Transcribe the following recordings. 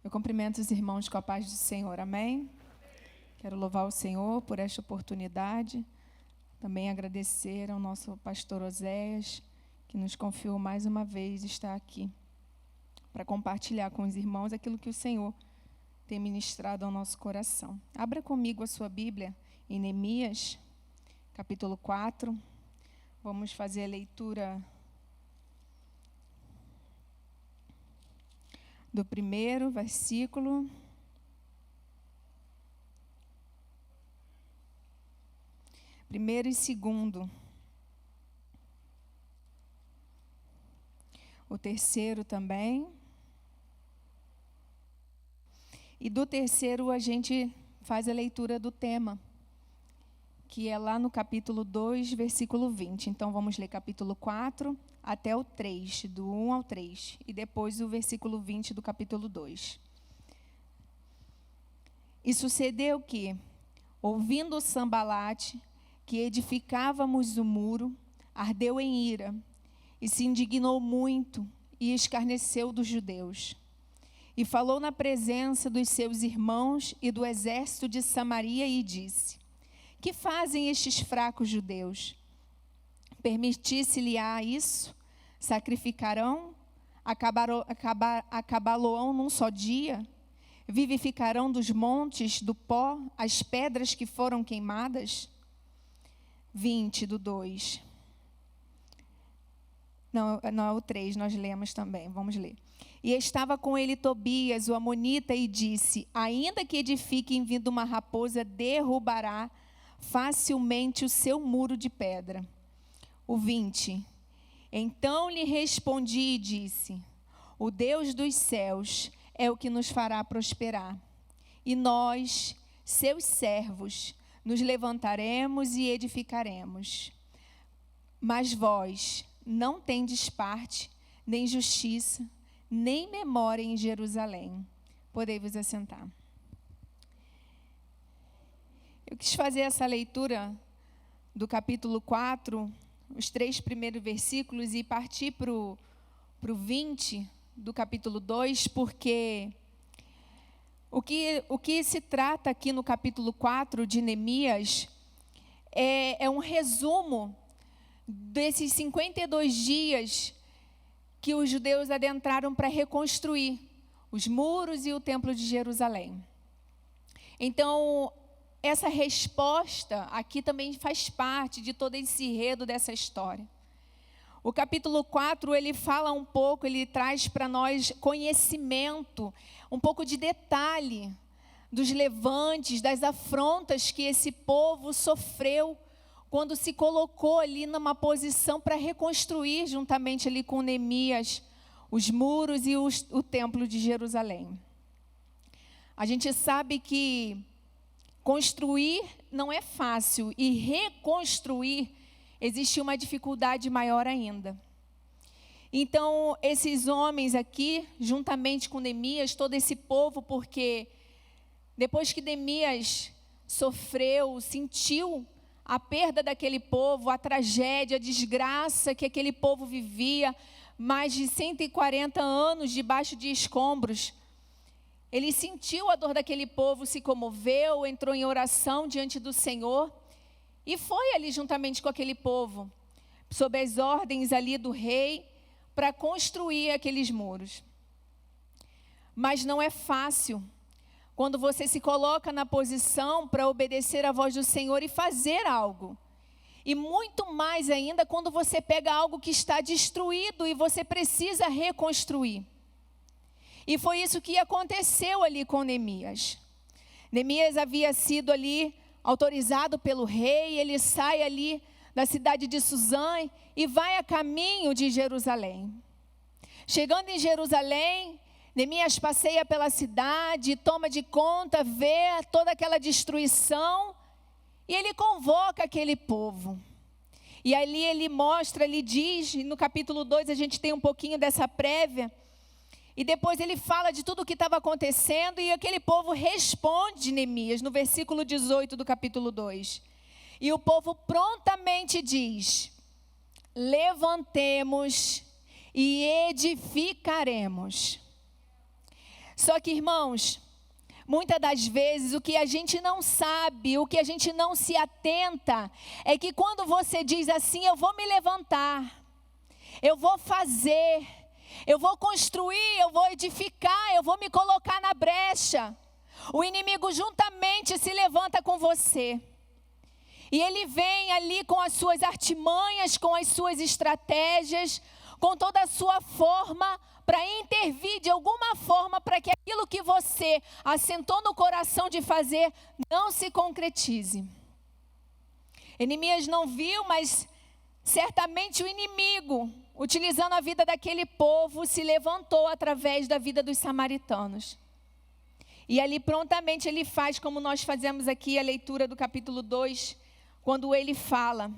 Eu cumprimento os irmãos com a paz do Senhor, amém? Quero louvar o Senhor por esta oportunidade, também agradecer ao nosso pastor Oséias, que nos confiou mais uma vez estar aqui, para compartilhar com os irmãos aquilo que o Senhor tem ministrado ao nosso coração. Abra comigo a sua Bíblia em Neemias, capítulo 4, vamos fazer a leitura do primeiro versículo primeiro e segundo, o terceiro também, e do terceiro a gente faz a leitura do tema, que é lá no capítulo 2, versículo 20. Então vamos ler capítulo 4 até o 3, do 1 ao 3, e depois o versículo 20 do capítulo 2. E sucedeu que, ouvindo Sambalate, que edificávamos o muro, ardeu em ira, e se indignou muito, e escarneceu dos judeus. E falou na presença dos seus irmãos e do exército de Samaria, e disse: que fazem estes fracos judeus? Permitisse-lhe-á isso? Sacrificarão? Acabá-lo-ão num só dia? Vivificarão dos montes do pó as pedras que foram queimadas? 20 do 2. Não é o 3, nós lemos também, vamos ler. E estava com ele Tobias, o amonita, e disse: ainda que edifiquem vindo uma raposa, derrubará facilmente o seu muro de pedra. O 20. Então lhe respondi e disse: o Deus dos céus é o que nos fará prosperar. E nós, seus servos, nos levantaremos e edificaremos. Mas vós não tendes parte, nem justiça, nem memória em Jerusalém. Podei-vos assentar. Eu quis fazer essa leitura do capítulo 4, os 3 primeiros versículos, e partir para o 20 do capítulo 2, porque o que se trata aqui no capítulo 4 de Neemias é um resumo desses 52 dias que os judeus adentraram para reconstruir os muros e o templo de Jerusalém. Então, essa resposta aqui também faz parte de todo esse enredo dessa história. O capítulo 4, ele fala um pouco, ele traz para nós conhecimento, um pouco de detalhe dos levantes, das afrontas que esse povo sofreu quando se colocou ali numa posição para reconstruir, juntamente ali com Neemias, os muros e o templo de Jerusalém. A gente sabe que construir não é fácil, e reconstruir existe uma dificuldade maior ainda. Então, esses homens aqui, juntamente com Neemias, todo esse povo, porque depois que Neemias sofreu, sentiu a perda daquele povo, a tragédia, a desgraça que aquele povo vivia, mais de 140 anos debaixo de escombros, ele sentiu a dor daquele povo, se comoveu, entrou em oração diante do Senhor e foi ali juntamente com aquele povo, sob as ordens ali do rei, para construir aqueles muros. Mas não é fácil quando você se coloca na posição para obedecer à voz do Senhor e fazer algo. E muito mais ainda quando você pega algo que está destruído e você precisa reconstruir. E foi isso que aconteceu ali com Neemias. Neemias havia sido ali autorizado pelo rei, ele sai ali da cidade de Suzã e vai a caminho de Jerusalém. Chegando em Jerusalém, Neemias passeia pela cidade, toma de conta, vê toda aquela destruição e ele convoca aquele povo. E ali ele mostra, ele diz, no capítulo 2 a gente tem um pouquinho dessa prévia, e depois ele fala de tudo o que estava acontecendo, e aquele povo responde Neemias, no versículo 18 do capítulo 2. E o povo prontamente diz: levantemos e edificaremos. Só que, irmãos, muitas das vezes o que a gente não sabe, o que a gente não se atenta, é que quando você diz assim, eu vou me levantar, eu vou fazer, eu vou construir, eu vou edificar, eu vou me colocar na brecha, o inimigo juntamente se levanta com você. E ele vem ali com as suas artimanhas, com as suas estratégias, com toda a sua forma, para intervir de alguma forma, para que aquilo que você assentou no coração de fazer, não se concretize. Neemias não viu, mas certamente o inimigo, utilizando a vida daquele povo, se levantou através da vida dos samaritanos. E ali prontamente ele faz, como nós fazemos aqui a leitura do capítulo 2, quando ele fala.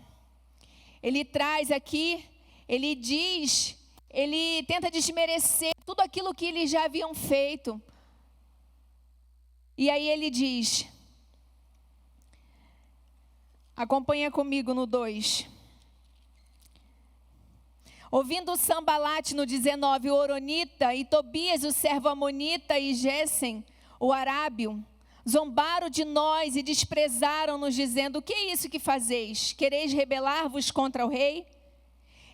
Ele traz aqui, ele diz, ele tenta desmerecer tudo aquilo que eles já haviam feito. E aí ele diz, acompanha comigo no 2. Ouvindo Sambalate no 19, o Horonita, e Tobias, o servo amonita, e Gessem, o arábio, zombaram de nós e desprezaram-nos, dizendo, o que é isso que fazeis? Quereis rebelar-vos contra o rei?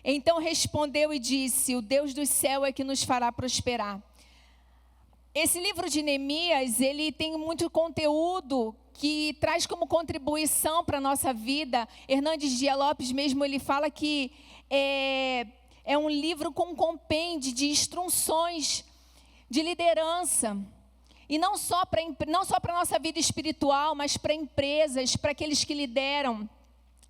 Então respondeu e disse, o Deus do céu é que nos fará prosperar. Esse livro de Neemias, ele tem muito conteúdo que traz como contribuição para a nossa vida. Hernandes Dias Lopes mesmo, ele fala que é um livro com um compêndio de instruções de liderança. E não só para a nossa vida espiritual, mas para empresas, para aqueles que lideram.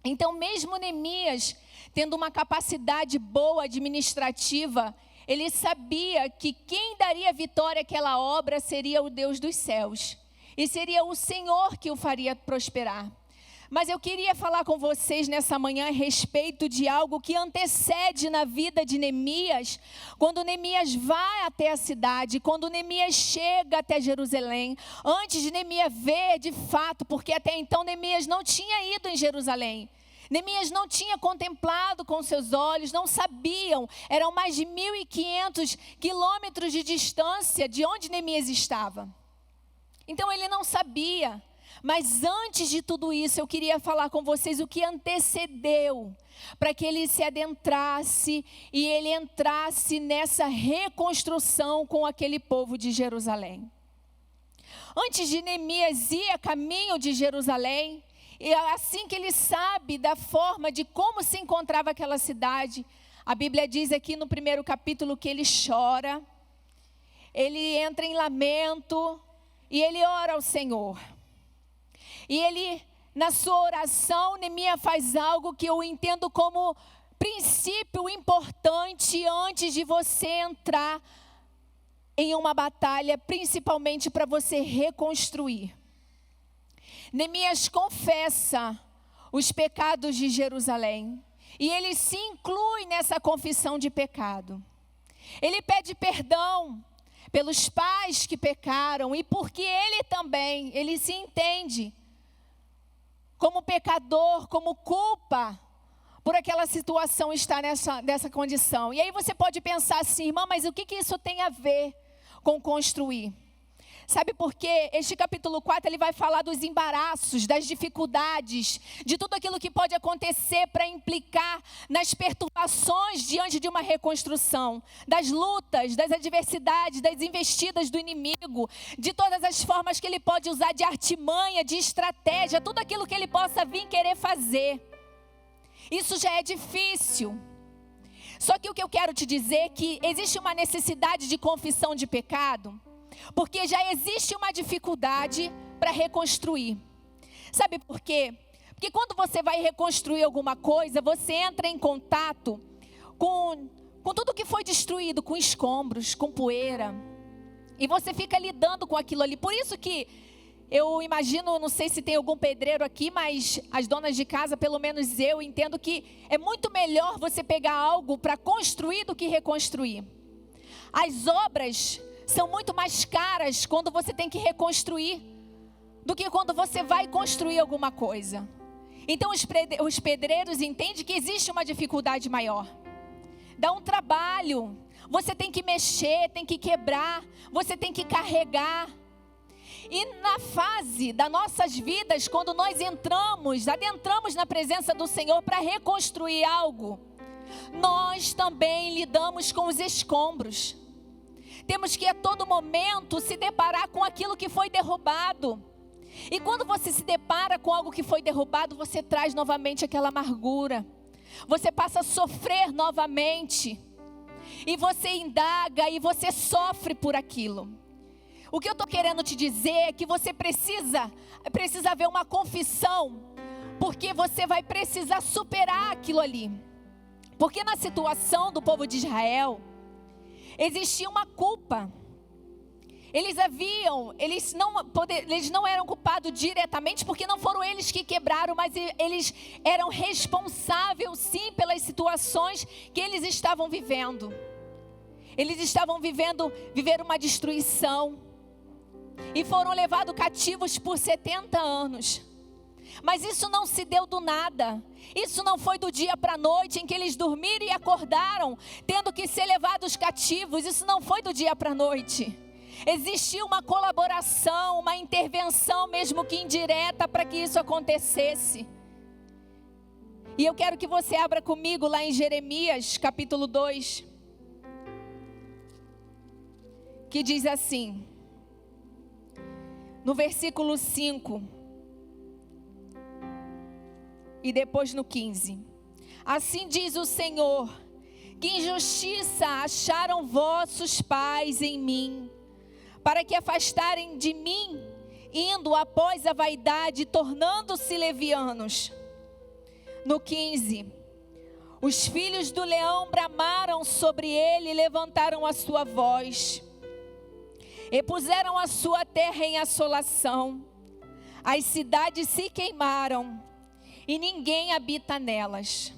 Então, mesmo Neemias, tendo uma capacidade boa administrativa, ele sabia que quem daria vitória àquela obra seria o Deus dos céus. E seria o Senhor que o faria prosperar. Mas eu queria falar com vocês nessa manhã a respeito de algo que antecede na vida de Neemias, quando Neemias vai até a cidade, quando Neemias chega até Jerusalém, antes de Neemias ver de fato, porque até então Neemias não tinha ido em Jerusalém. Neemias não tinha contemplado com seus olhos, não sabiam, eram mais de 1.500 quilômetros de distância de onde Neemias estava. Então ele não sabia. Mas antes de tudo isso, eu queria falar com vocês o que antecedeu para que ele se adentrasse e ele entrasse nessa reconstrução com aquele povo de Jerusalém. Antes de Neemias ir a caminho de Jerusalém, e assim que ele sabe da forma de como se encontrava aquela cidade, a Bíblia diz aqui no primeiro capítulo que ele chora, ele entra em lamento e ele ora ao Senhor. E ele, na sua oração, Neemias faz algo que eu entendo como princípio importante antes de você entrar em uma batalha, principalmente para você reconstruir. Neemias confessa os pecados de Jerusalém e ele se inclui nessa confissão de pecado. Ele pede perdão pelos pais que pecaram e porque ele também, ele se entende como pecador, como culpa por aquela situação estar nessa condição. E aí você pode pensar assim, irmã, mas o que isso tem a ver com construir? Sabe por quê? Este capítulo 4, ele vai falar dos embaraços, das dificuldades, de tudo aquilo que pode acontecer para implicar nas perturbações diante de uma reconstrução, das lutas, das adversidades, das investidas do inimigo, de todas as formas que ele pode usar de artimanha, de estratégia, tudo aquilo que ele possa vir querer fazer. Isso já é difícil. Só que o que eu quero te dizer é que existe uma necessidade de confissão de pecado, porque já existe uma dificuldade para reconstruir. Sabe por quê? Porque quando você vai reconstruir alguma coisa, você entra em contato com tudo que foi destruído, com escombros, com poeira. E você fica lidando com aquilo ali. Por isso que eu imagino, não sei se tem algum pedreiro aqui, mas as donas de casa, pelo menos eu entendo que é muito melhor você pegar algo para construir do que reconstruir. As obras são muito mais caras quando você tem que reconstruir do que quando você vai construir alguma coisa. Então os pedreiros entendem que existe uma dificuldade maior. Dá um trabalho. você tem que mexer, tem que quebrar, você tem que carregar. E na fase das nossas vidas, quando nós adentramos na presença do Senhor para reconstruir algo, nós também lidamos com os escombros. Temos que a todo momento se deparar com aquilo que foi derrubado. E quando você se depara com algo que foi derrubado, você traz novamente aquela amargura. Você passa a sofrer novamente. E você indaga e você sofre por aquilo. O que eu estou querendo te dizer é que você precisa haver uma confissão. Porque você vai precisar superar aquilo ali. Porque na situação do povo de Israel, existia uma culpa. Eles não eram culpados diretamente, porque não foram eles que quebraram, mas eles eram responsáveis sim pelas situações que eles estavam vivendo. Eles estavam viveram uma destruição e foram levados cativos por 70 anos. Mas isso não se deu do nada. Isso não foi do dia para a noite em que eles dormiram e acordaram, tendo que ser levados cativos. Isso não foi do dia para a noite. Existia uma colaboração, uma intervenção, mesmo que indireta, para que isso acontecesse. E eu quero que você abra comigo lá em Jeremias, capítulo 2. Que diz assim, no versículo 5. E depois no 15. Assim diz o Senhor, que injustiça acharam vossos pais em mim, para que afastarem de mim, indo após a vaidade, tornando-se levianos. No 15. Os filhos do leão bramaram sobre ele e levantaram a sua voz, e puseram a sua terra em assolação. As cidades se queimaram, e ninguém habita nelas.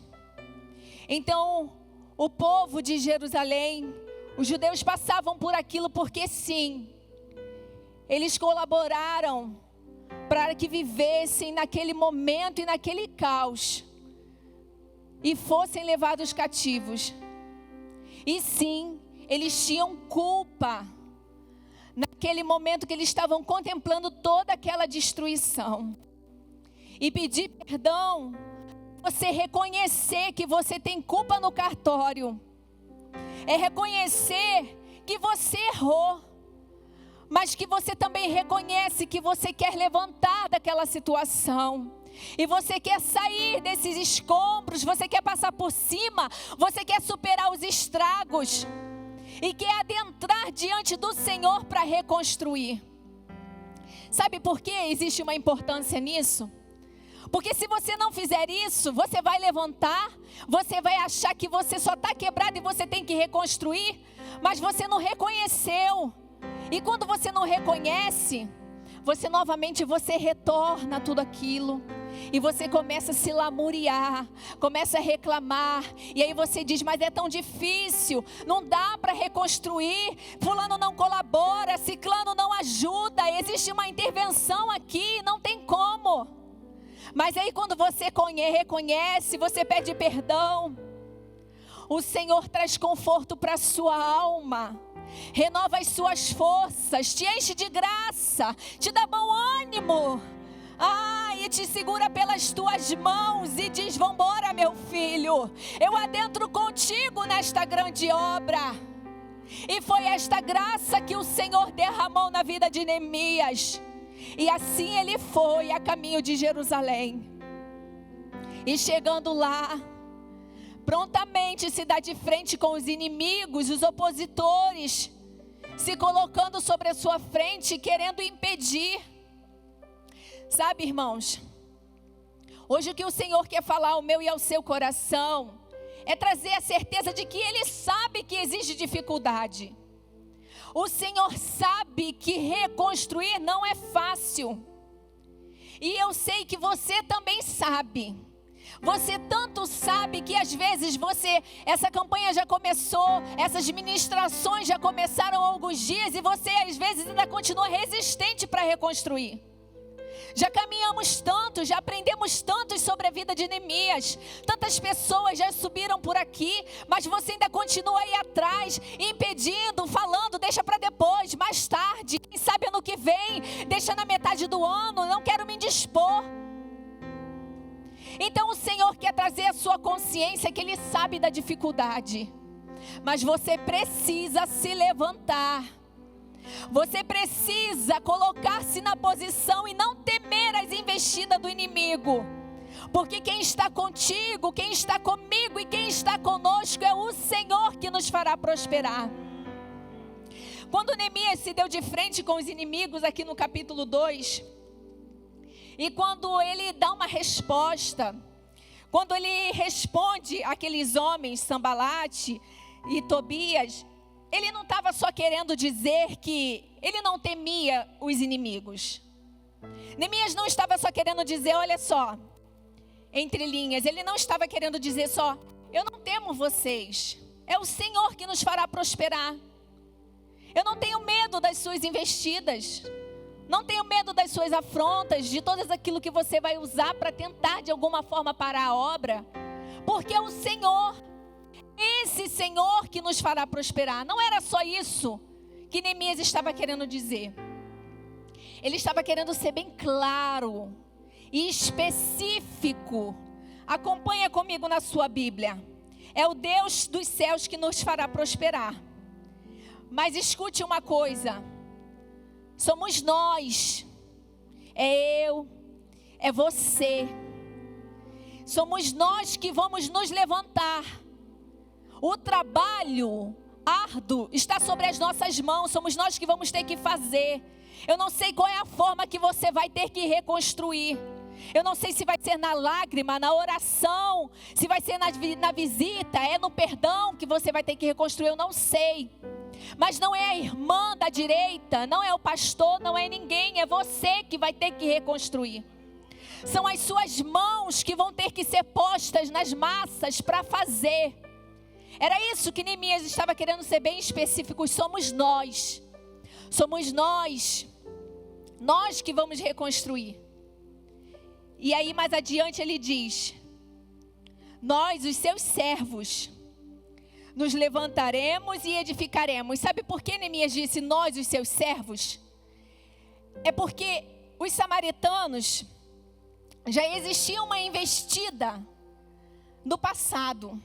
Então, o povo de Jerusalém, os judeus passavam por aquilo porque sim, eles colaboraram para que vivessem naquele momento e naquele caos, e fossem levados cativos. E sim, eles tinham culpa, naquele momento que eles estavam contemplando toda aquela destruição. E pedir perdão, você reconhecer que você tem culpa no cartório. É reconhecer que você errou, mas que você também reconhece que você quer levantar daquela situação. E você quer sair desses escombros, você quer passar por cima, você quer superar os estragos. E quer adentrar diante do Senhor para reconstruir. Sabe por que existe uma importância nisso? Porque se você não fizer isso, você vai levantar, você vai achar que você só está quebrado e você tem que reconstruir, mas você não reconheceu. E quando você não reconhece, você retorna tudo aquilo. E você começa a se lamuriar, começa a reclamar. E aí você diz, mas é tão difícil, não dá para reconstruir. Fulano não colabora, ciclano não ajuda. Existe uma intervenção aqui, não tem como. Mas aí quando você reconhece, você pede perdão, o Senhor traz conforto para a sua alma. Renova as suas forças, te enche de graça, te dá bom ânimo. E te segura pelas tuas mãos e diz, vambora meu filho, eu adentro contigo nesta grande obra. E foi esta graça que o Senhor derramou na vida de Neemias. E assim ele foi a caminho de Jerusalém. E chegando lá, prontamente se dá de frente com os inimigos, os opositores, se colocando sobre a sua frente, querendo impedir. Sabe, irmãos, hoje o que o Senhor quer falar ao meu e ao seu coração é trazer a certeza de que Ele sabe que existe dificuldade. O Senhor sabe que reconstruir não é fácil. E eu sei que você também sabe. Você tanto sabe que às vezes essa campanha já começou, essas ministrações já começaram há alguns dias e você às vezes ainda continua resistente para reconstruir. Já caminhamos tanto, já aprendemos tanto sobre a vida de Neemias. Tantas pessoas já subiram por aqui, mas você ainda continua aí atrás, impedindo, falando, deixa para depois, mais tarde, quem sabe ano que vem, deixa na metade do ano, não quero me indispor. Então o Senhor quer trazer a sua consciência que Ele sabe da dificuldade, mas você precisa se levantar. Você precisa colocar-se na posição e não temer as investidas do inimigo. Porque quem está contigo, quem está comigo e quem está conosco é o Senhor que nos fará prosperar. Quando Neemias se deu de frente com os inimigos aqui no capítulo 2, e quando ele dá uma resposta, quando ele responde àqueles homens, Sambalate e Tobias, ele não estava só querendo dizer que ele não temia os inimigos. Neemias não estava só querendo dizer, olha só, entre linhas, ele não estava querendo dizer só, eu não temo vocês, é o Senhor que nos fará prosperar. Eu não tenho medo das suas investidas, não tenho medo das suas afrontas, de tudo aquilo que você vai usar para tentar de alguma forma parar a obra, porque é o Senhor, esse Senhor que nos fará prosperar. Não era só isso que Neemias estava querendo dizer. Ele estava querendo ser bem claro e específico. Acompanha comigo na sua Bíblia. É o Deus dos céus que nos fará prosperar. Mas escute uma coisa. Somos nós. É eu. É você. Somos nós que vamos nos levantar. O trabalho árduo está sobre as nossas mãos, somos nós que vamos ter que fazer. Eu não sei qual é a forma que você vai ter que reconstruir. Eu não sei se vai ser na lágrima, na oração, se vai ser na visita, é no perdão que você vai ter que reconstruir, eu não sei. Mas não é a irmã da direita, não é o pastor, não é ninguém, é você que vai ter que reconstruir. São as suas mãos que vão ter que ser postas nas massas para fazer. Era isso que Neemias estava querendo ser bem específico. Somos nós que vamos reconstruir. E aí mais adiante ele diz, nós os seus servos, nos levantaremos e edificaremos. Sabe por que Neemias disse nós os seus servos? É porque os samaritanos, já existia uma investida no passado.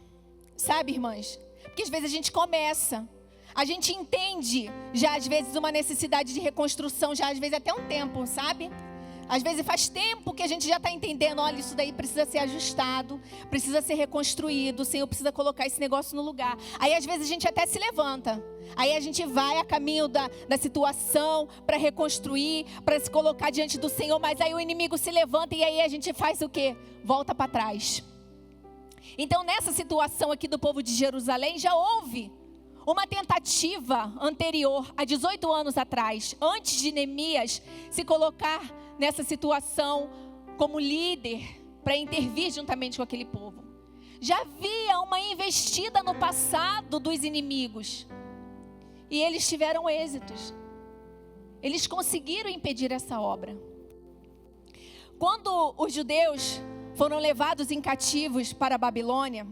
Sabe, irmãs? Porque às vezes a gente começa, a gente entende já às vezes uma necessidade de reconstrução, já às vezes até um tempo, sabe? Às vezes faz tempo que a gente já está entendendo, olha, isso daí precisa ser ajustado, precisa ser reconstruído, o Senhor precisa colocar esse negócio no lugar. Aí às vezes a gente até se levanta, aí a gente vai a caminho da situação para reconstruir, para se colocar diante do Senhor, mas aí o inimigo se levanta e aí a gente faz o quê? Volta para trás. Então nessa situação aqui do povo de Jerusalém já houve uma tentativa anterior, há 18 anos atrás, antes de Neemias se colocar nessa situação como líder para intervir juntamente com aquele povo. Já havia uma investida no passado dos inimigos e eles tiveram êxitos. Eles conseguiram impedir essa obra. Quando os judeus foram levados em cativos para a Babilônia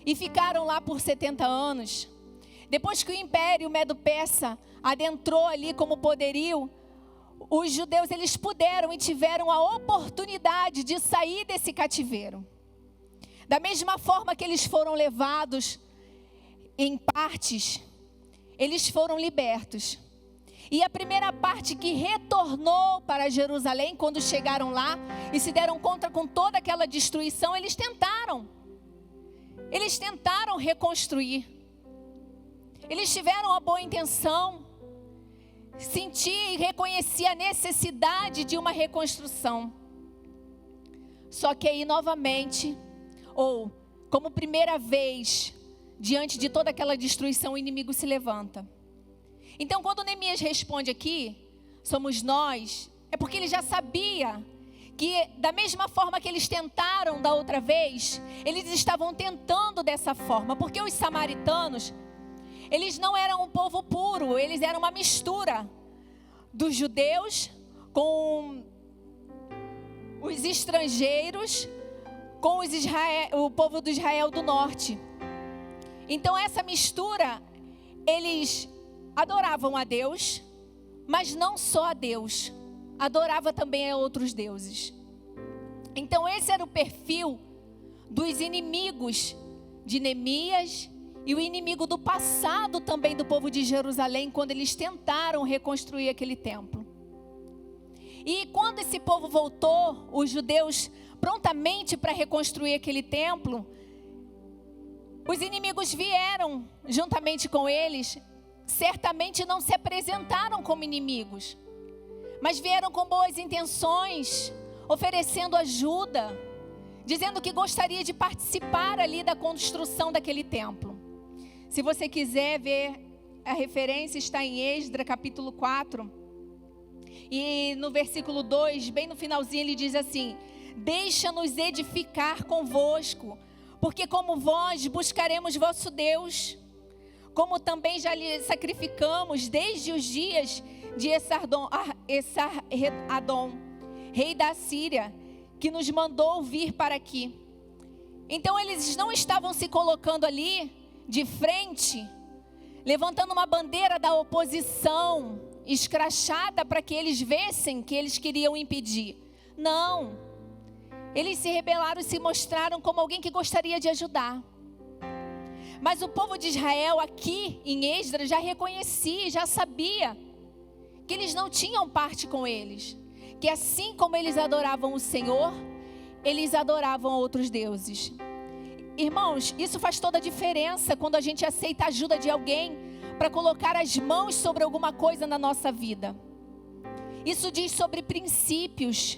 e ficaram lá por 70 anos, depois que o Império Medo-Persa adentrou ali como poderio, os judeus eles puderam e tiveram a oportunidade de sair desse cativeiro. Da mesma forma que eles foram levados em partes, eles foram libertos. E a primeira parte que retornou para Jerusalém, quando chegaram lá e se deram conta com toda aquela destruição, eles tentaram reconstruir. Eles tiveram a boa intenção, senti e reconheci a necessidade de uma reconstrução. Só que aí novamente, ou como primeira vez, diante de toda aquela destruição, o inimigo se levanta. Então quando Neemias responde aqui, somos nós, é porque ele já sabia que da mesma forma que eles tentaram da outra vez, eles estavam tentando dessa forma, porque os samaritanos, eles não eram um povo puro, eles eram uma mistura dos judeus com os estrangeiros com o povo do Israel do norte. Então essa mistura, eles adoravam a Deus, mas não só a Deus, adorava também a outros deuses. Então esse era o perfil dos inimigos de Neemias e o inimigo do passado também do povo de Jerusalém, quando eles tentaram reconstruir aquele templo. E quando esse povo voltou, os judeus prontamente para reconstruir aquele templo, os inimigos vieram juntamente com eles. Certamente não se apresentaram como inimigos, mas vieram com boas intenções, oferecendo ajuda, dizendo que gostaria de participar ali da construção daquele templo. Se você quiser ver, a referência está em Esdras capítulo 4, e no versículo 2, bem no finalzinho, ele diz assim: deixa-nos edificar convosco, porque como vós buscaremos vosso Deus, como também já lhe sacrificamos desde os dias de Esar-Adom, rei da Síria, que nos mandou vir para aqui. Então eles não estavam se colocando ali de frente, levantando uma bandeira da oposição, escrachada para que eles vissem que eles queriam impedir. Não, eles se rebelaram e se mostraram como alguém que gostaria de ajudar. Mas o povo de Israel aqui em Esdras já reconhecia, já sabia que eles não tinham parte com eles, que assim como eles adoravam o Senhor, eles adoravam outros deuses. Irmãos, isso faz toda a diferença quando a gente aceita a ajuda de alguém para colocar as mãos sobre alguma coisa na nossa vida. Isso diz sobre princípios,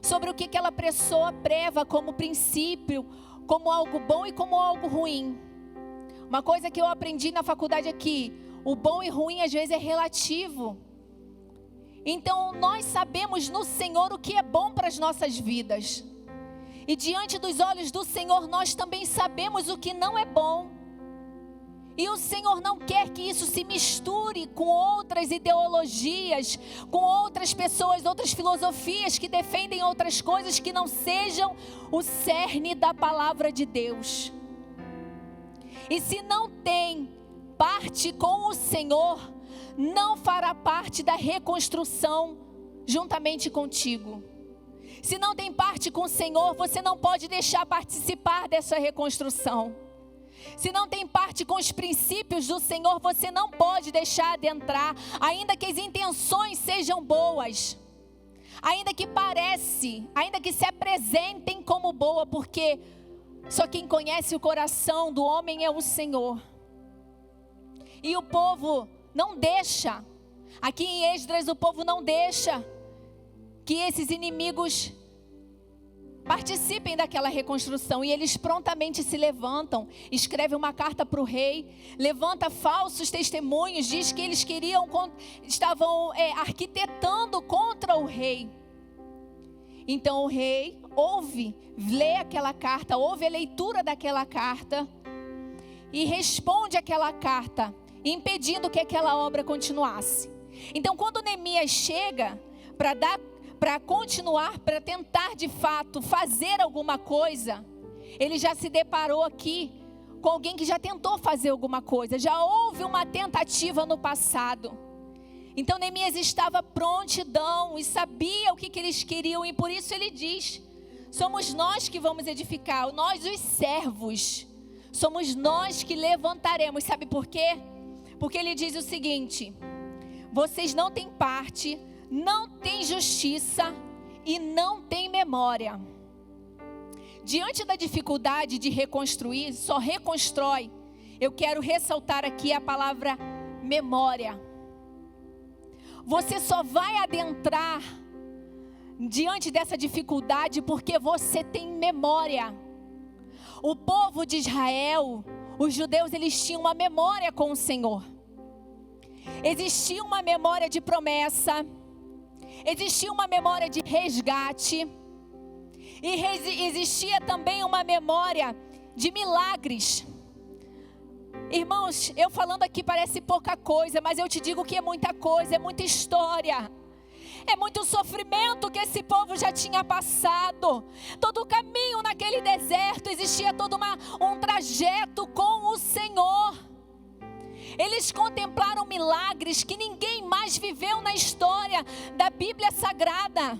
sobre o que aquela pessoa preva como princípio, como algo bom e como algo ruim. Uma coisa que eu aprendi na faculdade é que o bom e ruim às vezes é relativo. Então nós sabemos no Senhor o que é bom para as nossas vidas. E diante dos olhos do Senhor nós também sabemos o que não é bom. E o Senhor não quer que isso se misture com outras ideologias, com outras pessoas, outras filosofias que defendem outras coisas que não sejam o cerne da palavra de Deus. E se não tem parte com o Senhor, não fará parte da reconstrução juntamente contigo. Se não tem parte com o Senhor, você não pode deixar participar dessa reconstrução. Se não tem parte com os princípios do Senhor, você não pode deixar adentrar, ainda que as intenções sejam boas, ainda que se apresentem como boa, porque só quem conhece o coração do homem é o Senhor. E o povo não deixa, aqui em Esdras o povo não deixa que esses inimigos participem daquela reconstrução. E eles prontamente se levantam, escrevem uma carta para o rei, levanta falsos testemunhos, diz que eles estavam arquitetando contra o rei. Então o rei lê aquela carta, ouve a leitura daquela carta e responde aquela carta, impedindo que aquela obra continuasse. Então quando Neemias chega para continuar, para tentar de fato fazer alguma coisa, ele já se deparou aqui com alguém que já tentou fazer alguma coisa, já houve uma tentativa no passado. Então Neemias estava prontidão e sabia o que eles queriam, e por isso ele diz: somos nós que vamos edificar, nós os servos, somos nós que levantaremos. Sabe por quê? Porque ele diz o seguinte: vocês não têm parte, não têm justiça e não têm memória. Diante da dificuldade de reconstruir, só reconstrói. Eu quero ressaltar aqui a palavra memória. Você só vai adentrar diante dessa dificuldade porque você tem memória. O povo de Israel, os judeus, eles tinham uma memória com o Senhor. Existia uma memória de promessa, existia uma memória de resgate, e existia também uma memória de milagres. Irmãos, eu falando aqui parece pouca coisa, mas eu te digo que é muita coisa, é muita história. É muito sofrimento que esse povo já tinha passado. Todo o caminho naquele deserto, existia todo um trajeto com o Senhor. Eles contemplaram milagres que ninguém mais viveu na história da Bíblia Sagrada.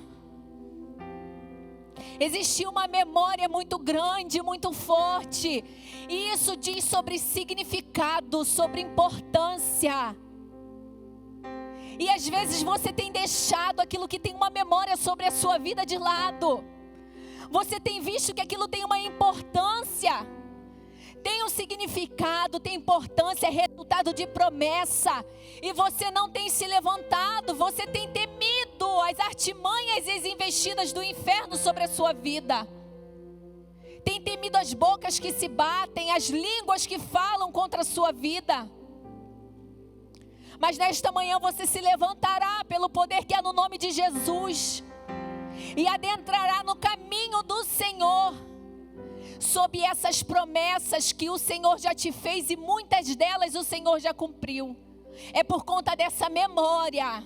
Existia uma memória muito grande, muito forte. E isso diz sobre significado, sobre importância. E às vezes você tem deixado aquilo que tem uma memória sobre a sua vida de lado. Você tem visto que aquilo tem uma importância, tem um significado, tem importância, é resultado de promessa. E você não tem se levantado, você tem temido as artimanhas e as investidas do inferno sobre a sua vida. Tem temido as bocas que se batem, as línguas que falam contra a sua vida. Mas nesta manhã você se levantará pelo poder que há no nome de Jesus e adentrará no caminho do Senhor, sob essas promessas que o Senhor já te fez, e muitas delas o Senhor já cumpriu. É por conta dessa memória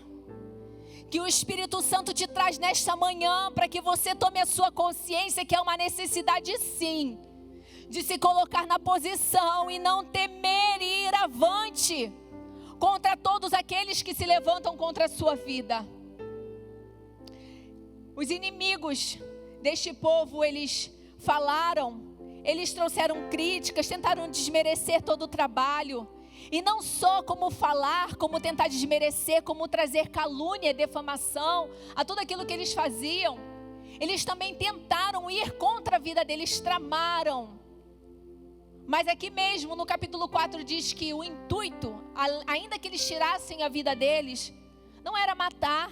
que o Espírito Santo te traz nesta manhã, para que você tome a sua consciência que é uma necessidade, sim, de se colocar na posição e não temer e ir avante contra todos aqueles que se levantam contra a sua vida. Os inimigos deste povo, eles falaram, eles trouxeram críticas, tentaram desmerecer todo o trabalho. E não só como falar, como tentar desmerecer, como trazer calúnia e defamação a tudo aquilo que eles faziam. Eles também tentaram ir contra a vida deles, tramaram. Mas aqui mesmo no capítulo 4 diz que o intuito, ainda que eles tirassem a vida deles, não era matar,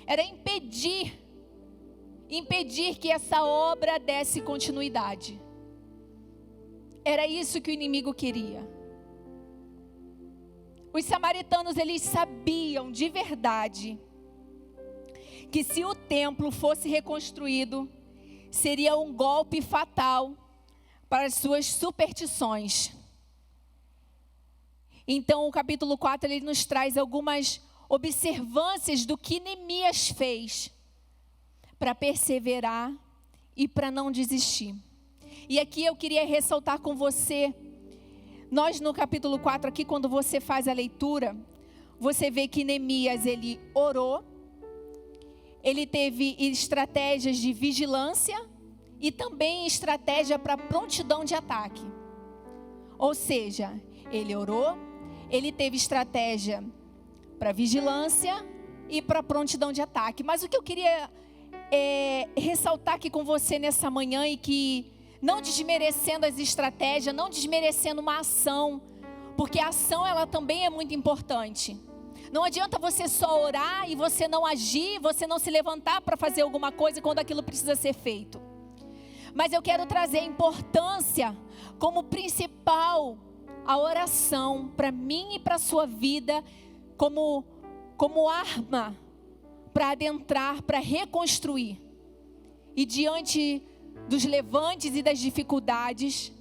era impedir que essa obra desse continuidade. Era isso que o inimigo queria. Os samaritanos, eles sabiam de verdade que se o templo fosse reconstruído, seria um golpe fatal para as suas superstições. Então o capítulo 4, ele nos traz algumas observâncias do que Neemias fez para perseverar e para não desistir. E aqui eu queria ressaltar com você, nós no capítulo 4 aqui, quando você faz a leitura, você vê que Neemias, ele orou, ele teve estratégias de vigilância e também estratégia para prontidão de ataque. Ou seja, ele orou, ele teve estratégia para vigilância e para prontidão de ataque. Mas o que eu queria ressaltar aqui com você nessa manhã, e que não desmerecendo as estratégias, não desmerecendo uma ação, porque a ação, ela também é muito importante. Não adianta você só orar e você não agir, você não se levantar para fazer alguma coisa quando aquilo precisa ser feito. Mas eu quero trazer a importância como principal a oração para mim e para a sua vida, como arma para adentrar, para reconstruir. E diante dos levantes e das dificuldades,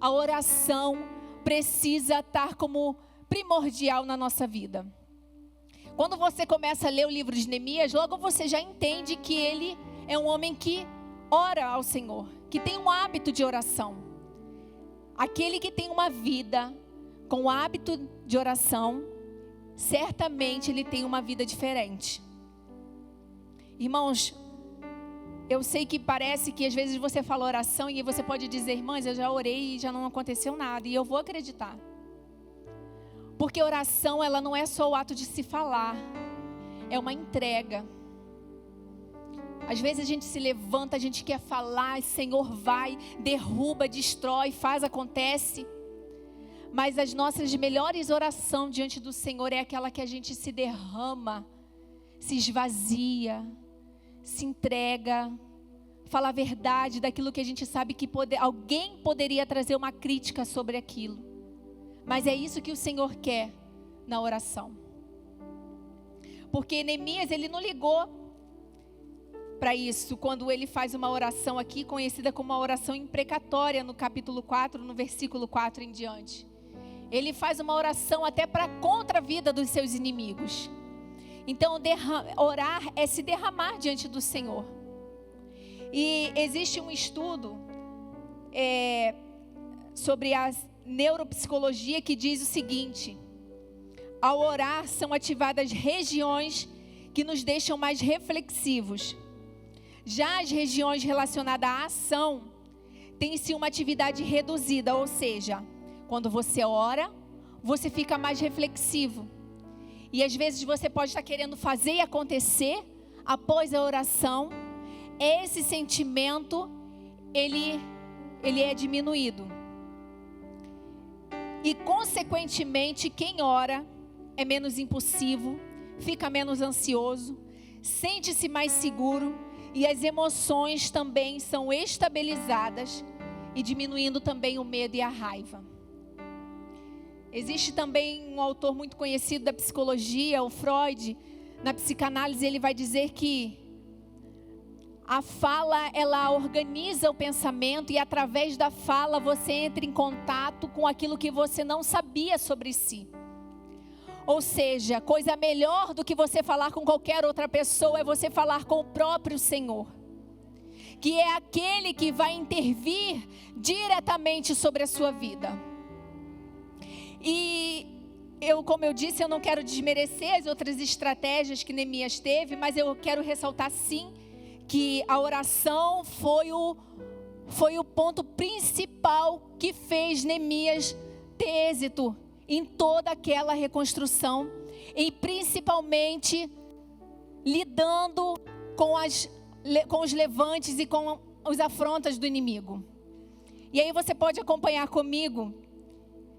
a oração precisa estar como primordial na nossa vida. Quando você começa a ler o livro de Neemias, logo você já entende que ele é um homem que ora ao Senhor, que tem um hábito de oração. Aquele que tem uma vida com o hábito de oração, certamente ele tem uma vida diferente. Irmãos, eu sei que parece que às vezes você fala oração e você pode dizer, irmãs, eu já orei e já não aconteceu nada. E eu vou acreditar. Porque oração, ela não é só o ato de se falar. É uma entrega. Às vezes a gente se levanta, a gente quer falar, Senhor vai, derruba, destrói, faz, acontece. Mas as nossas melhores orações diante do Senhor é aquela que a gente se derrama, se esvazia, se entrega, fala a verdade daquilo que a gente sabe que alguém poderia trazer uma crítica sobre aquilo. Mas é isso que o Senhor quer na oração. Porque Neemias, ele não ligou para isso quando ele faz uma oração aqui, conhecida como uma oração imprecatória, no capítulo 4, no versículo 4 em diante. Ele faz uma oração até para contra a vida dos seus inimigos. Então, orar é se derramar diante do Senhor. E existe um estudo sobre a neuropsicologia que diz o seguinte: ao orar são ativadas regiões que nos deixam mais reflexivos. Já as regiões relacionadas à ação têm-se uma atividade reduzida, ou seja, quando você ora, você fica mais reflexivo. E às vezes você pode estar querendo fazer e acontecer após a oração. Esse sentimento, ele é diminuído. E consequentemente, quem ora é menos impulsivo, fica menos ansioso, sente-se mais seguro e as emoções também são estabilizadas e diminuindo também o medo e a raiva. Existe também um autor muito conhecido da psicologia, o Freud. Na psicanálise ele vai dizer que a fala, ela organiza o pensamento e através da fala você entra em contato com aquilo que você não sabia sobre si. Ou seja, coisa melhor do que você falar com qualquer outra pessoa é você falar com o próprio Senhor, que é aquele que vai intervir diretamente sobre a sua vida. E como eu disse, eu não quero desmerecer as outras estratégias que Neemias teve, mas eu quero ressaltar sim que a oração foi o ponto principal que fez Neemias ter êxito em toda aquela reconstrução, e principalmente lidando com os levantes e com os afrontas do inimigo. E aí você pode acompanhar comigo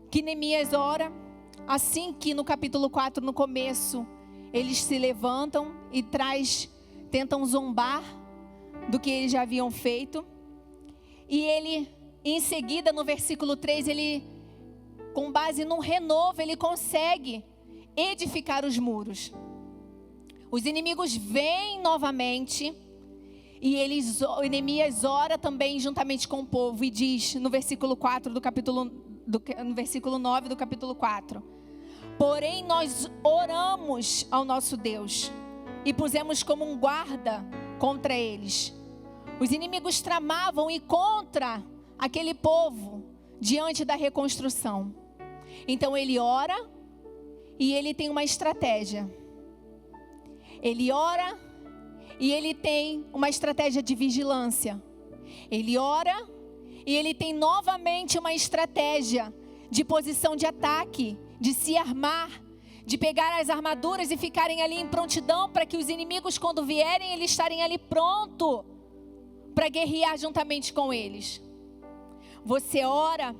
que Neemias ora, assim que no capítulo 4, no começo, eles se levantam e tentam zombar do que eles já haviam feito. E ele, em seguida, no versículo 3, ele, com base num renovo, ele consegue edificar os muros. Os inimigos vêm novamente e Neemias ora também juntamente com o povo e diz no versículo 4 no versículo 9 do capítulo 4: porém nós oramos ao nosso Deus e pusemos como um guarda contra eles. Os inimigos tramavam e contra aquele povo diante da reconstrução. Então ele ora e ele tem uma estratégia. Ele ora e ele tem uma estratégia de vigilância. Ele ora e ele tem novamente uma estratégia de posição de ataque, de se armar, de pegar as armaduras e ficarem ali em prontidão para que os inimigos, quando vierem, eles estarem ali pronto para guerrear juntamente com eles. Você ora,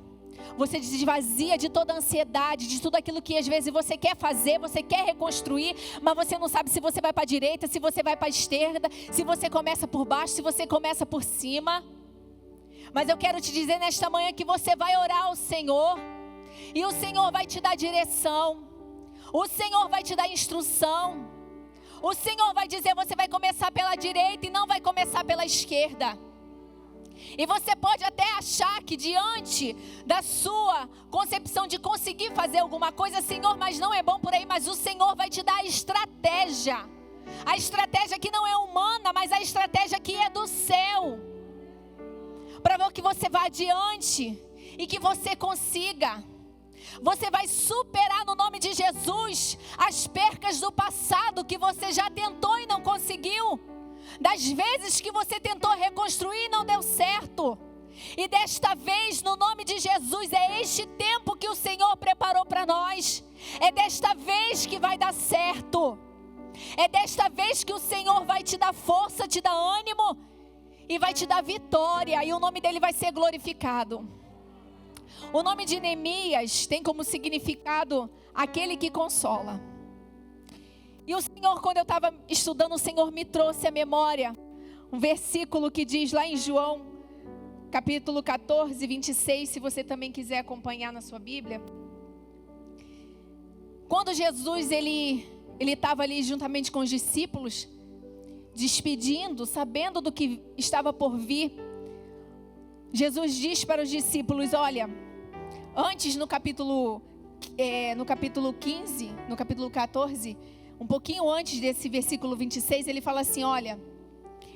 você se esvazia de toda a ansiedade, de tudo aquilo que às vezes você quer fazer, você quer reconstruir, mas você não sabe se você vai para a direita, se você vai para a esquerda, se você começa por baixo, se você começa por cima. Mas eu quero te dizer nesta manhã que você vai orar ao Senhor e o Senhor vai te dar direção, o Senhor vai te dar instrução, o Senhor vai dizer: você vai começar pela direita e não vai começar pela esquerda. E você pode até achar que diante da sua concepção de conseguir fazer alguma coisa, Senhor, mas não é bom por aí. Mas o Senhor vai te dar a estratégia que não é humana, mas a estratégia que é do céu, para que você vá adiante e que você consiga. Você vai superar no nome de Jesus as percas do passado que você já tentou e não conseguiu, das vezes que você tentou reconstruir e não deu certo. E desta vez, no nome de Jesus, é este tempo que o Senhor preparou para nós. É desta vez que vai dar certo. É desta vez que o Senhor vai te dar força, te dar ânimo e vai te dar vitória, e o nome dele vai ser glorificado. O nome de Neemias tem como significado aquele que consola. E o Senhor, quando eu estava estudando, o Senhor me trouxe à memória um versículo que diz lá em João, capítulo 14, 26, se você também quiser acompanhar na sua Bíblia. Quando Jesus, ele estava ali juntamente com os discípulos, despedindo, sabendo do que estava por vir, Jesus diz para os discípulos: olha, antes no capítulo 15, no capítulo 14, um pouquinho antes desse versículo 26, ele fala assim: olha,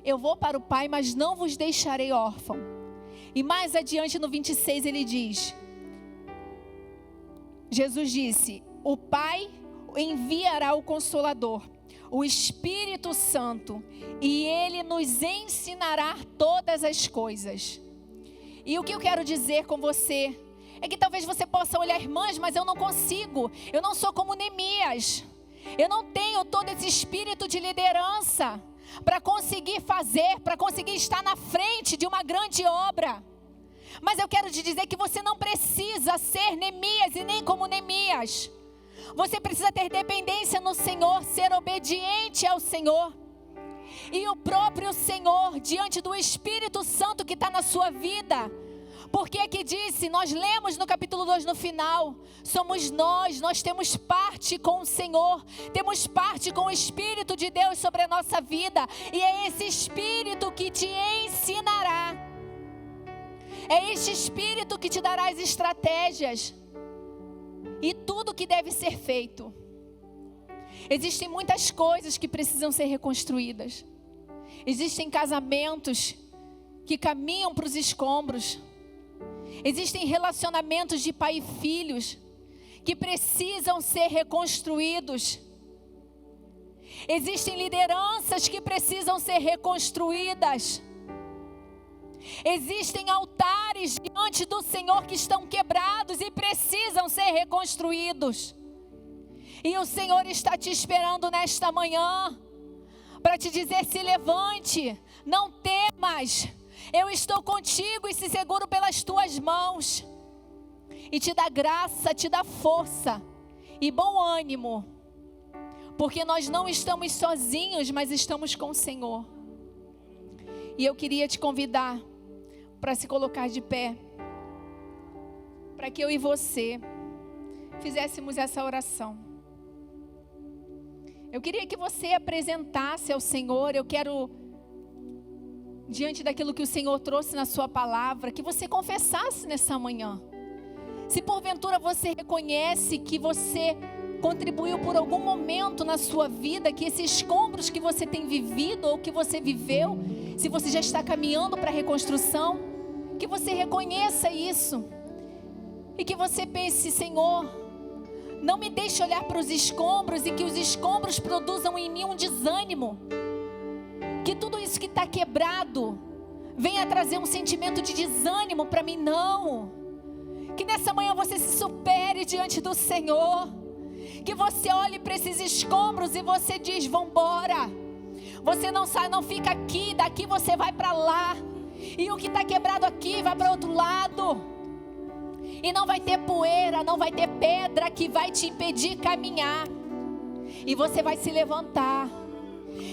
eu vou para o Pai, mas não vos deixarei órfão. E mais adiante no 26 ele diz, Jesus disse: o Pai enviará o Consolador, o Espírito Santo, e Ele nos ensinará todas as coisas. E o que eu quero dizer com você é que talvez você possa olhar, irmãs, mas eu não consigo, eu não sou como Neemias, eu não tenho todo esse espírito de liderança para conseguir fazer, para conseguir estar na frente de uma grande obra. Mas eu quero te dizer que você não precisa ser Neemias e nem como Neemias. Você precisa ter dependência no Senhor, ser obediente ao Senhor. E o próprio Senhor, diante do Espírito Santo que está na sua vida. Porque aqui disse, nós lemos no capítulo 2 no final, somos nós temos parte com o Senhor, temos parte com o Espírito de Deus sobre a nossa vida. E é esse Espírito que te ensinará. É este Espírito que te dará as estratégias e tudo que deve ser feito. Existem muitas coisas que precisam ser reconstruídas. Existem casamentos que caminham para os escombros. Existem relacionamentos de pai e filhos que precisam ser reconstruídos. Existem lideranças que precisam ser reconstruídas. Existem altares diante do Senhor que estão quebrados e precisam ser reconstruídos. E o Senhor está te esperando nesta manhã para te dizer: se levante, não temas, eu estou contigo e se seguro pelas tuas mãos. E te dá graça, te dá força e bom ânimo, porque nós não estamos sozinhos, mas estamos com o Senhor. E eu queria te convidar para se colocar de pé, para que eu e você fizéssemos essa oração. Eu queria que você apresentasse ao Senhor, eu quero, diante daquilo que o Senhor trouxe na sua palavra, que você confessasse nessa manhã. Se porventura você reconhece que você contribuiu por algum momento na sua vida, que esses escombros que você tem vivido ou que você viveu, se você já está caminhando para a reconstrução, que você reconheça isso e que você pense: Senhor, não me deixe olhar para os escombros e que os escombros produzam em mim um desânimo, que tudo isso que está quebrado venha trazer um sentimento de desânimo para mim. Não, que nessa manhã você se supere diante do Senhor, que você olhe para esses escombros e você diz: vambora. Você não sai, não fica aqui, daqui você vai para lá. E o que está quebrado aqui vai para outro lado. E não vai ter poeira, não vai ter pedra que vai te impedir caminhar. E você vai se levantar.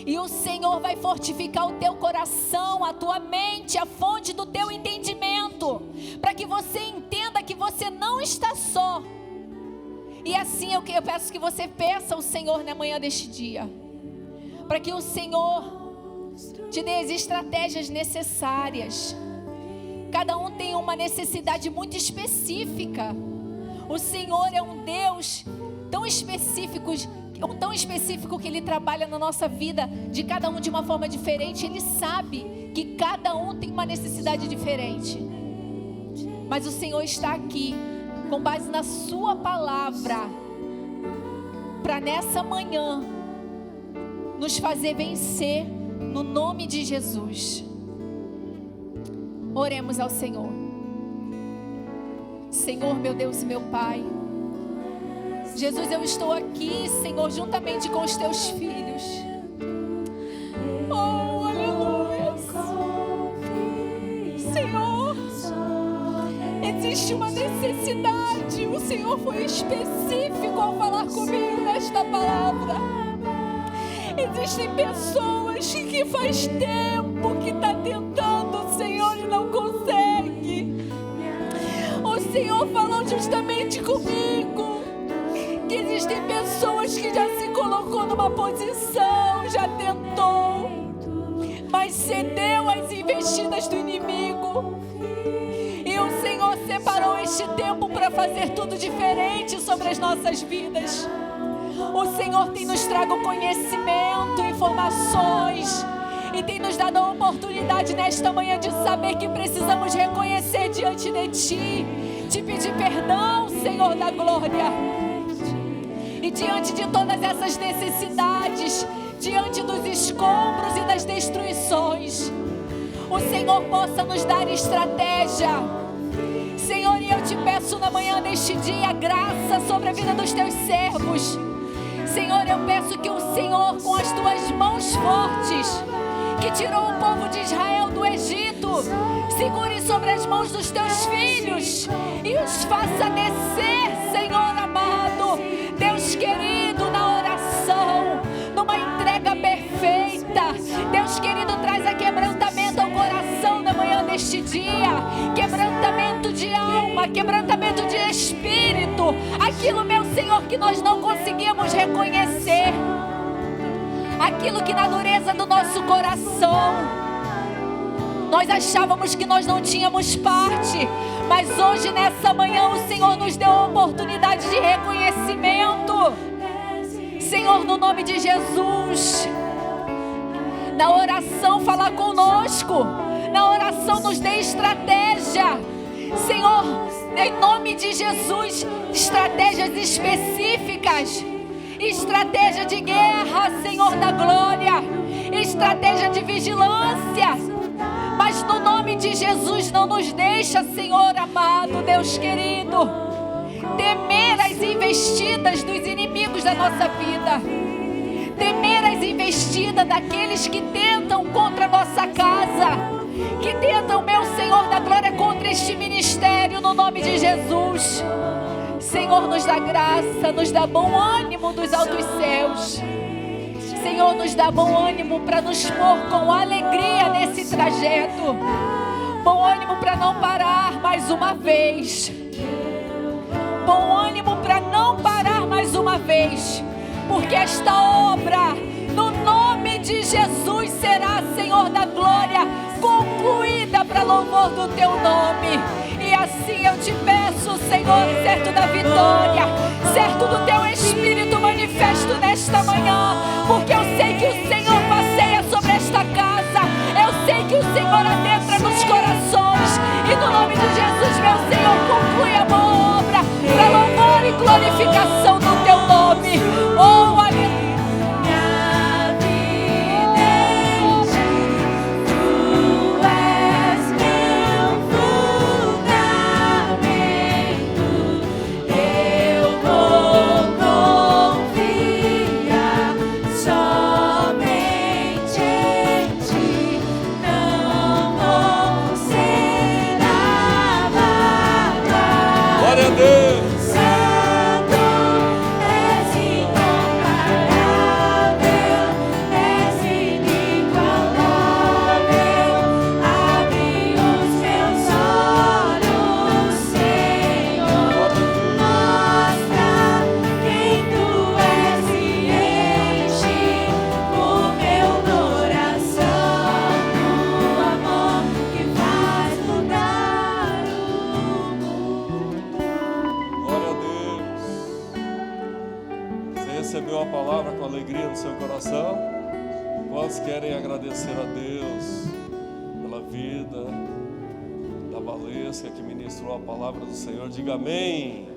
E o Senhor vai fortificar o teu coração, a tua mente, a fonte do teu entendimento, para que você entenda que você não está só. E assim eu peço que você peça ao Senhor na manhã deste dia, para que o Senhor te dê as estratégias necessárias. Cada um tem uma necessidade muito específica. O Senhor é um Deus tão específico que Ele trabalha na nossa vida, de cada um de uma forma diferente. Ele sabe que cada um tem uma necessidade diferente. Mas o Senhor está aqui, com base na sua palavra, para nessa manhã nos fazer vencer no nome de Jesus. Oremos ao Senhor. Senhor, meu Deus e meu Pai, Jesus, eu estou aqui, Senhor, juntamente com os teus filhos. Oh, aleluia. Senhor, existe uma necessidade. O Senhor foi específico ao falar comigo nesta palavra. Existem pessoas que faz tempo que está tentando, Senhor, e não consegue. O Senhor falou justamente comigo que existem pessoas que já se colocou numa posição, já tentou, mas cedeu às investidas do inimigo. E o Senhor separou este tempo para fazer tudo diferente sobre as nossas vidas. O Senhor tem nos trago conhecimento, informações, e tem nos dado a oportunidade nesta manhã de saber que precisamos reconhecer diante de Ti, te pedir perdão, Senhor da glória. E diante de todas essas necessidades, diante dos escombros e das destruições, o Senhor possa nos dar estratégia. Senhor, e eu te peço na manhã deste dia graça sobre a vida dos teus servos. Senhor, eu peço que o Senhor, com as tuas mãos fortes, que tirou o povo de Israel do Egito, segure sobre as mãos dos teus filhos e os faça descer, Senhor amado, Deus querido, na oração, numa entrega perfeita. Deus querido, traz a quebrantamento ao coração na manhã deste dia, quebrantamento de alma, quebrantamento de espírito, aquilo, meu Senhor, que nós não conseguimos reconhecer, aquilo que na dureza do nosso coração nós achávamos que nós não tínhamos parte, mas hoje nessa manhã o Senhor nos deu a oportunidade de reconhecimento. Senhor, no nome de Jesus, na oração fala conosco, na oração nos dê estratégia, Senhor, em nome de Jesus, estratégias específicas, estratégia de guerra, Senhor da glória, estratégia de vigilância, mas no nome de Jesus não nos deixa, Senhor amado, Deus querido, temer as investidas dos inimigos da nossa vida, temer as investidas daqueles que tentam contra a nossa casa, que tentam, meu Senhor da glória, contra este ministério, no nome de Jesus. Senhor, nos dá graça, nos dá bom ânimo dos altos céus. Senhor, nos dá bom ânimo para nos pôr com alegria nesse trajeto. Bom ânimo para não parar mais uma vez. Bom ânimo para não parar mais uma vez. Porque esta obra, no nome de Jesus, será, Senhor da glória, concluída para louvor do Teu nome. E assim eu te peço, Senhor, certo da vitória, certo do Teu Espírito manifesto nesta manhã, porque eu sei que o Senhor passeia sobre esta casa, eu sei que o Senhor adentra nos corações, e no nome de Jesus, meu Senhor, conclui a boa obra, para louvor e glorificação do Teu nome. Oh, aleluia. Recebeu a palavra com alegria no seu coração? Quantos querem agradecer a Deus pela vida da Valesca que ministrou a palavra do Senhor? Diga amém.